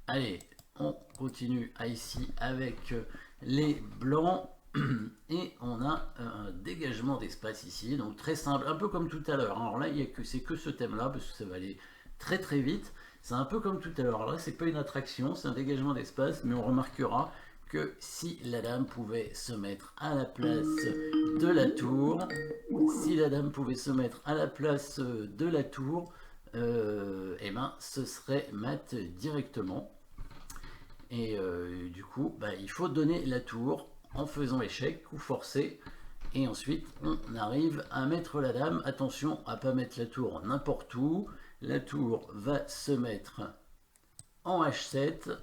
Allez, on continue ici avec les blancs. Et on a un dégagement d'espace ici, donc très simple, un peu comme tout à l'heure. Alors là, c'est que ce thème-là, parce que ça va aller très très vite. C'est un peu comme tout à l'heure. Alors là, c'est pas une attraction, c'est un dégagement d'espace, mais on remarquera que si la dame pouvait se mettre à la place de la tour, si la dame pouvait se mettre à la place de la tour, eh ben, ce serait mat directement. Et du coup, bah, il faut donner la tour en faisant échec ou forcé. Et ensuite, on arrive à mettre la dame. Attention à ne pas mettre la tour n'importe où. La tour va se mettre en H7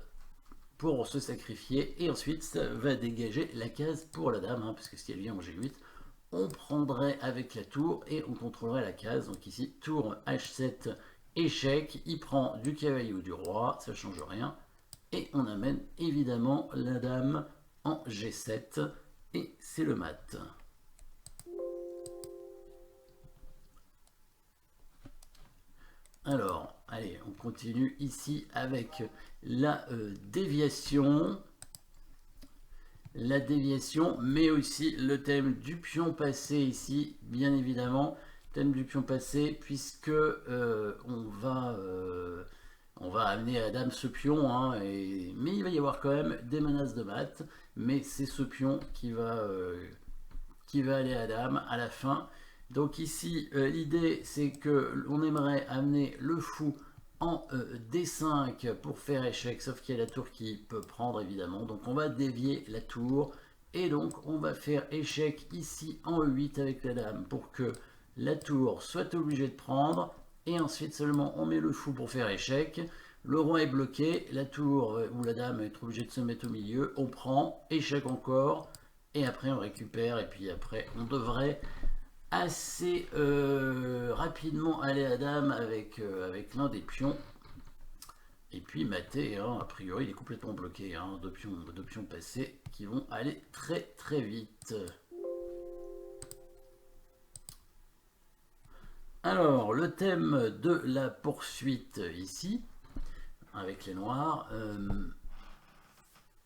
pour se sacrifier. Et ensuite, ça va dégager la case pour la dame. Parce que si elle vient en G8, on prendrait avec la tour et on contrôlerait la case. Donc ici, tour H7, échec. Il prend du cavalier ou du roi, ça ne change rien. Et on amène évidemment la dame en G7 et c'est le mat. Alors, allez, on continue ici avec la déviation. La déviation, mais aussi le thème du pion passé ici, bien évidemment. Thème du pion passé, puisque on va amener à la dame ce pion, hein, mais il va y avoir quand même des menaces de mat, mais c'est ce pion qui va aller à la dame à la fin. Donc ici, l'idée c'est que l'on aimerait amener le fou en D5 pour faire échec, sauf qu'il y a la tour qui peut prendre évidemment. Donc on va dévier la tour et donc on va faire échec ici en E8 avec la dame pour que la tour soit obligée de prendre et ensuite seulement on met le fou pour faire échec. Le roi est bloqué, la tour ou la dame est obligée de se mettre au milieu, on prend, échec encore, et après on récupère, et puis après on devrait assez rapidement aller à dame avec l'un des pions. Et puis maté, hein, a priori il est complètement bloqué, hein, deux pions passés qui vont aller très très vite. Alors le thème de la poursuite ici, avec les noirs,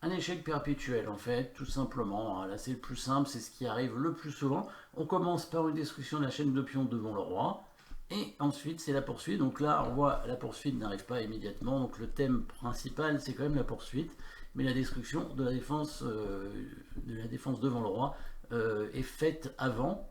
un échec perpétuel en fait, tout simplement. Là c'est le plus simple, c'est ce qui arrive le plus souvent. On commence par une destruction de la chaîne de pions devant le roi, et ensuite c'est la poursuite. Donc là on voit la poursuite n'arrive pas immédiatement, donc le thème principal c'est quand même la poursuite, mais la destruction de la défense devant le roi est faite avant.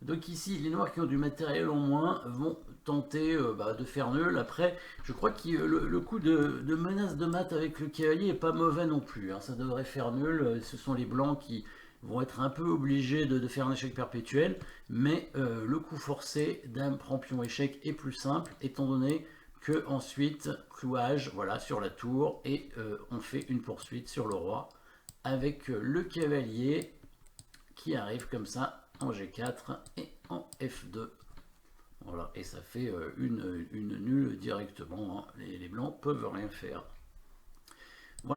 Donc ici, les noirs qui ont du matériel en moins vont tenter de faire nul. Après, je crois que le coup de menace de mat avec le cavalier est pas mauvais non plus, hein. Ça devrait faire nul. Ce sont les blancs qui vont être un peu obligés de faire un échec perpétuel. Mais le coup forcé, dame prend pion échec est plus simple, étant donné que ensuite, clouage, voilà, sur la tour. Et on fait une poursuite sur le roi avec le cavalier qui arrive comme ça en G4 et en F2. Voilà, et ça fait une nulle directement, hein. Les blancs peuvent rien faire.